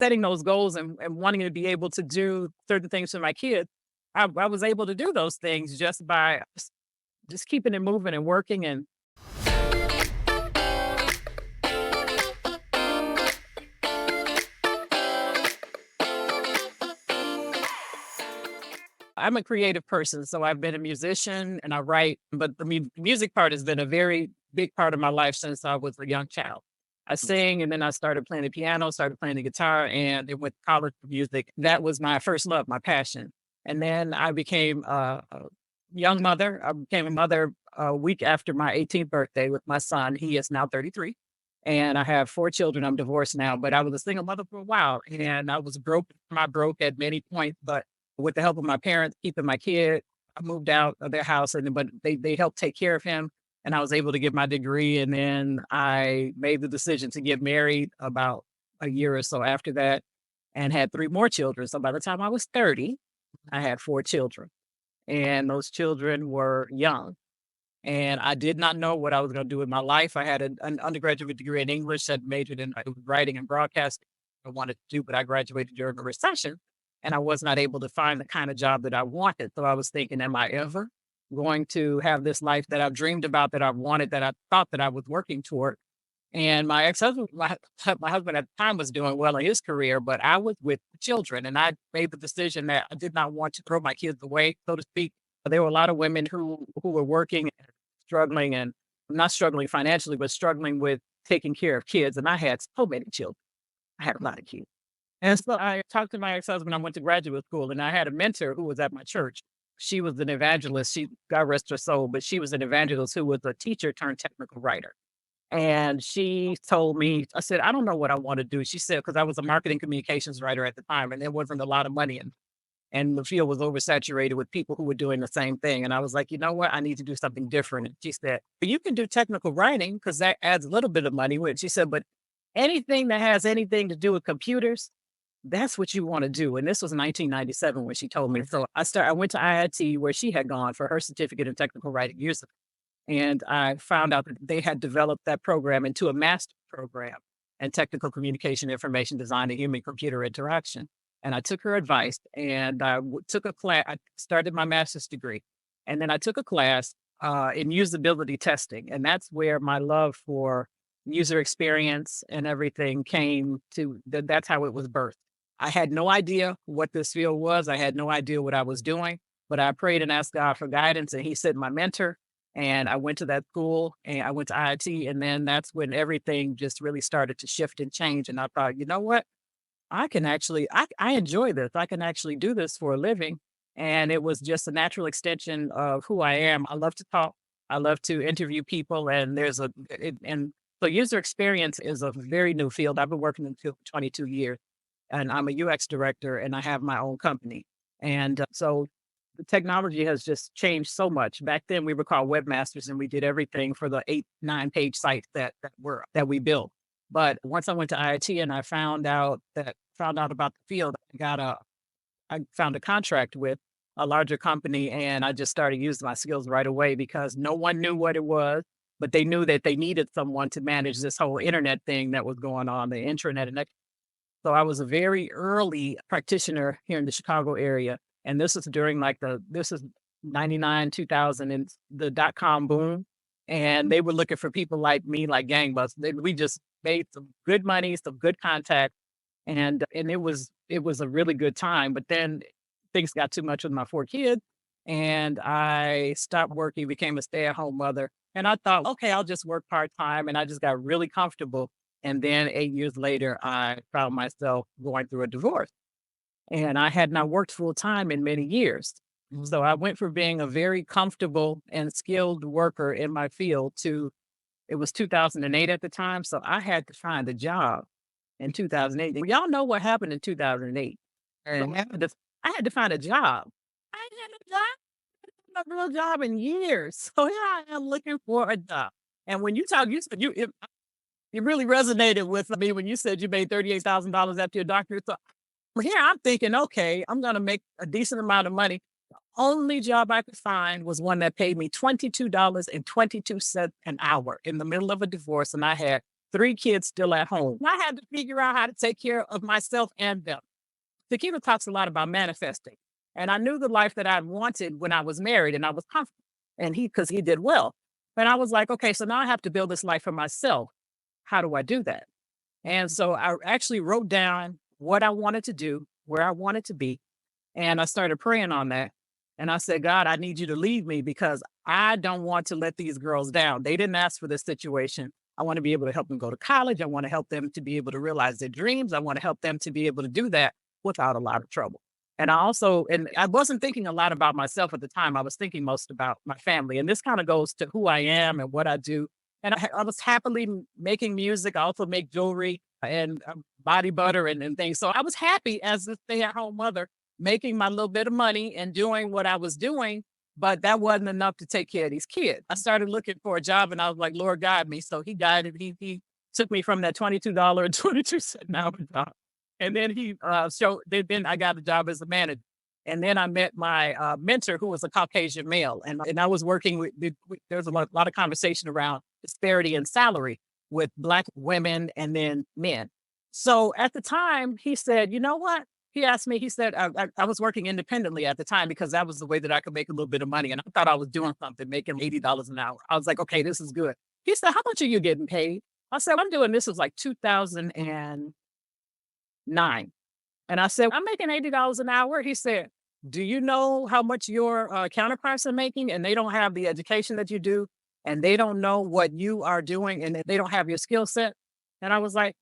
setting those goals and wanting to be able to do certain things for my kids, I was able to do those things just by just keeping it moving and working. And I'm a creative person, so I've been a musician and I write, but the music part has been a very big part of my life since I was a young child. I sing and then I started playing the piano, started playing the guitar, and it went to college for music. That was my first love, my passion. And then I became a young mother. I became a mother a week after my 18th birthday with my son. He is now 33. And I have four children. I'm divorced now, but I was a single mother for a while and I was broke. I broke at many points, but with the help of my parents keeping my kid, I moved out of their house and but they helped take care of him and I was able to get my degree. And then I made the decision to get married about a year or so after that and had three more children. So by the time I was 30, I had four children and those children were young. And I did not know what I was going to do with my life. I had an undergraduate degree in English, had majored in writing and broadcasting. I wanted to do, but I graduated during a recession and I was not able to find the kind of job that I wanted. So I was thinking, am I ever going to have this life that I've dreamed about, that I wanted, that I thought that I was working toward? And my ex-husband, my husband at the time was doing well in his career, but I was with the children and I made the decision that I did not want to throw my kids away, so to speak. There were a lot of women who were working and struggling and not struggling financially, but struggling with taking care of kids. And I had so many children. I had a lot of kids. And so I talked to my ex-husband. I went to graduate school and I had a mentor who was at my church. She was an evangelist. She, God rest her soul, but she was an evangelist who was a teacher turned technical writer. And she told me, I said, I don't know what I want to do. She said, because I was a marketing communications writer at the time and there wasn't a lot of money in and the field was oversaturated with people who were doing the same thing. And I was like, you know what? I need to do something different. And she said, "But you can do technical writing because that adds a little bit of money." Which she said, but anything that has anything to do with computers, that's what you want to do. And this was 1997 when she told me. So I went to IIT where she had gone for her certificate in technical writing years ago. And I found out that they had developed that program into a master program in technical communication, information design, and human computer interaction. And I took her advice and took a class. I started my master's degree. And then I took a class in usability testing. And that's where my love for user experience and everything came to, that's how it was birthed. I had no idea what this field was. I had no idea what I was doing, but I prayed and asked God for guidance. And He sent my mentor. And I went to that school and I went to IIT. And then that's when everything just really started to shift and change. And I thought, you know what? I can actually, I enjoy this. I can actually do this for a living. And it was just a natural extension of who I am. I love to talk. I love to interview people. And and so user experience is a very new field. I've been working in the field for 22 years and I'm a UX director and I have my own company. And so the technology has just changed so much. Back then we were called webmasters and we did everything for the 8, 9 page sites that we built. But once I went to IIT and I found out about the field, I found a contract with a larger company and I just started using my skills right away because no one knew what it was, but they knew that they needed someone to manage this whole internet thing that was going on, the intranet. So I was a very early practitioner here in the Chicago area. And this is during this is 99, 2000 and the dot-com boom. And they were looking for people like me, like gangbusters. We just made some good money, some good contact, and it was a really good time. But then things got too much with my four kids, and I stopped working, became a stay-at-home mother. And I thought, okay, I'll just work part-time, and I just got really comfortable. And then 8 years later, I found myself going through a divorce, and I had not worked full-time in many years. So I went from being a very comfortable and skilled worker in my field to it was 2008 at the time, so I had to find a job in 2008. Y'all know what happened in 2008. So I had to find a job. I ain't had no job, no real job in years. So here I am looking for a job. And when you talk, you said you really resonated with me when you said you made $38,000 after your doctorate. So here I'm thinking, okay, I'm gonna make a decent amount of money. Only job I could find was one that paid me $22.22 an hour in the middle of a divorce, and I had 3 kids still at home. I had to figure out how to take care of myself and them. Tequila talks a lot about manifesting. And I knew the life that I wanted when I was married and I was comfortable. And because he did well. But I was like, okay, so now I have to build this life for myself. How do I do that? And so I actually wrote down what I wanted to do, where I wanted to be. And I started praying on that. And I said, God, I need you to lead me because I don't want to let these girls down. They didn't ask for this situation. I want to be able to help them go to college. I want to help them to be able to realize their dreams. I want to help them to be able to do that without a lot of trouble. And I wasn't thinking a lot about myself at the time. I was thinking most about my family. And this kind of goes to who I am and what I do. And I was happily making music. I also make jewelry and body butter and things. So I was happy as a stay-at-home mother, making my little bit of money and doing what I was doing. But that wasn't enough to take care of these kids. I started looking for a job and I was like, Lord, guide me. So he guided, he took me from that $22.22 an hour job. And then then I got a job as a manager. And then I met my mentor, who was a Caucasian male. And I was working there's a lot of conversation around disparity in salary with Black women and then men. So at the time, he said, you know what? He asked me, he said, I was working independently at the time because that was the way that I could make a little bit of money. And I thought I was doing something, making $80 an hour. I was like, okay, this is good. He said, how much are you getting paid? I said, I'm doing this was like 2009. And I said, I'm making $80 an hour. He said, do you know how much your counterparts are making? And they don't have the education that you do. And they don't know what you are doing. And they don't have your skill set. And I was like,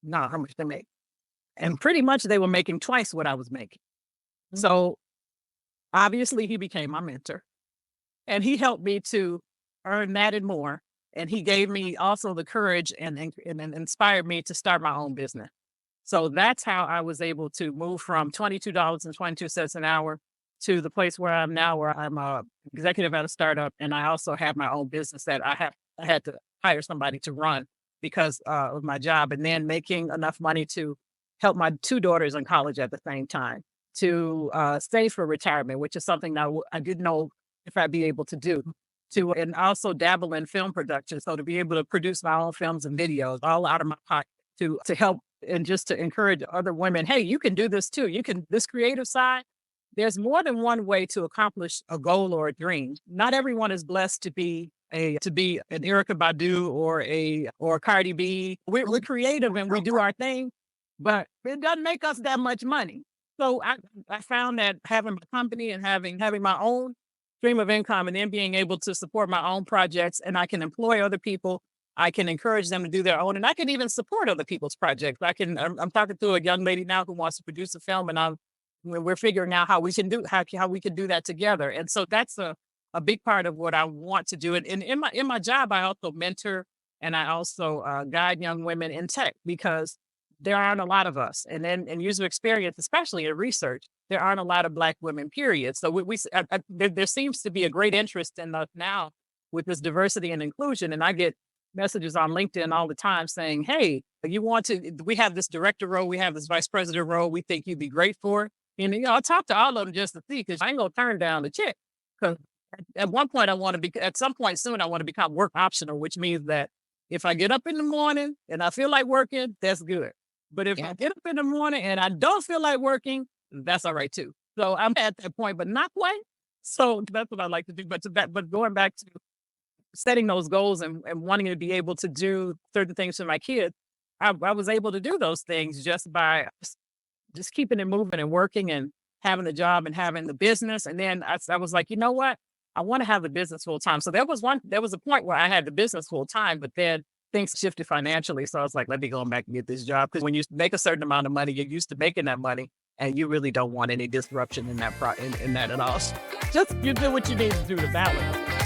no, how much they make? And pretty much they were making twice what I was making. So obviously he became my mentor and he helped me to earn that and more. And he gave me also the courage and inspired me to start my own business. So that's how I was able to move from $22.22 an hour to the place where I'm now, where I'm a executive at a startup. And I also have my own business that I had to hire somebody to run because of my job, and then making enough money to help my 2 daughters in college at the same time, to save for retirement, which is something that I didn't know if I'd be able to do. And also dabble in film production. So to be able to produce my own films and videos all out of my pocket to help and just to encourage other women, hey, you can do this too. You can, this creative side, there's more than one way to accomplish a goal or a dream. Not everyone is blessed to be an Erykah Badu or a Cardi B. We're creative and we do our thing, but it doesn't make us that much money. So I found that having my company and having my own stream of income and then being able to support my own projects, and I can employ other people, I can encourage them to do their own, and I can even support other people's projects. I'm talking to a young lady now who wants to produce a film, and we're figuring out how we can do that together. And so that's a big part of what I want to do. And in my job, I also mentor and I also guide young women in tech because there aren't a lot of us. And then in user experience, especially in research, there aren't a lot of Black women, period. So there seems to be a great interest in us now with this diversity and inclusion. And I get messages on LinkedIn all the time saying, hey, we have this director role, we have this vice president role, we think you'd be great for it. And I talk to all of them just to see, because I ain't gonna turn down the check. Because at some point soon, I want to become work optional, which means that if I get up in the morning and I feel like working, that's good. But if I get up in the morning and I don't feel like working, that's all right too. So I'm at that point, but not quite. So that's what I like to do. But going back to setting those goals and wanting to be able to do certain things for my kids, I was able to do those things just by just keeping it moving and working and having the job and having the business. And then I was like, you know what? I want to have the business full time. So there was a point where I had the business full time, but then things shifted financially. So I was like, let me go back and get this job. Because when you make a certain amount of money, you're used to making that money and you really don't want any disruption in that at all. Just you do what you need to do to balance.